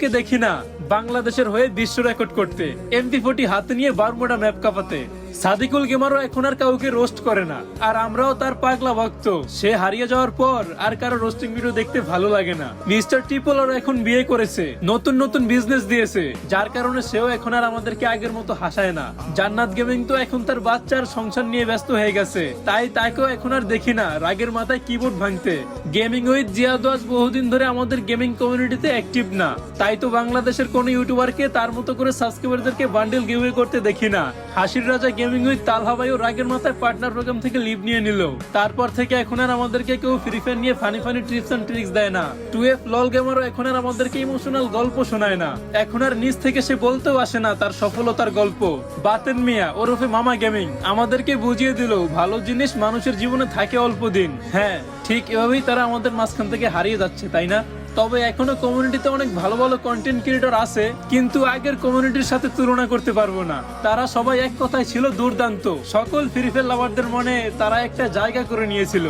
ইউটিউবারকে দেখি না বাংলাদেশের হয়ে বিশ্ব রেকর্ড করতে, MP40 হাতে নিয়ে বারমুডা ম্যাপ কাঁপাতে। সাদিকুল গেমারও এখন আর কাউকে রোস্ট করে না, আর আমরাও তার পাগলা ভক্ত। সে হারিয়ে যাওয়ার পর আর কারো রোস্টিং ভিডিও দেখতে ভালো লাগে না। মিস্টার ট্রিপলও এখন বিয়ে করেছে, নতুন নতুন বিজনেস দিয়েছে, যার কারণে সেও এখন আর আমাদেরকে আগের মতো হাসায় না। জান্নাত গেমিং তো এখন তার বাচ্চার সংসার নিয়ে ব্যস্ত হয়ে গেছে, তাই তাকেও এখন আর দেখি না রাগের মাথায় কিবোর্ড ভাঙতে। গেমিং উইথ জিয়াদ ওয়াজ বহুদিন ধরে আমাদের গেমিং কমিউনিটিতে অ্যাক্টিভ না, তাই তো বাংলাদেশের কোন ইউটিউবারকে তার মতো করে সাবস্ক্রাইবারদেরকে বান্ডেল গিভওয়ে করতে দেখি না। হাসির রাজা গেমিং উইথ তালহা ভাইও রাগের মাথায় পার্টনার প্রোগ্রাম থেকে লিভ নিয়ে নিল। তারপর থেকে এখন আর আমাদেরকে কেউ ফ্রি ফায়ার নিয়ে funny funny tips and tricks দেয় না। 2F লল গেমারও এখন আর আমাদেরকে ইমোশনাল গল্প শোনায় না। এখন আর নিজ থেকে সে বলতেও আসে না তার সফলতার গল্প। বাতেন মিয়া ওরফে মামা গেমিং আমাদেরকে বুঝিয়ে দিল ভালো জিনিস মানুষের জীবনে থাকে অল্প দিন। হ্যাঁ, ঠিক এভাবেই তারা আমাদের মাঝখান থেকে হারিয়ে যাচ্ছে, তাই না? তবে এখনো কমিউনিটিতে অনেক ভালো ভালো কন্টেন্ট ক্রিয়েটর আছে, কিন্তু আগের কমিউনিটির সাথে তুলনা করতে পারবো না। তারা সবাই এক কথায় ছিল দুর্দান্ত। সকল ফ্রি ফায়ার লাভারদের মনে তারা একটা জায়গা করে নিয়েছিল।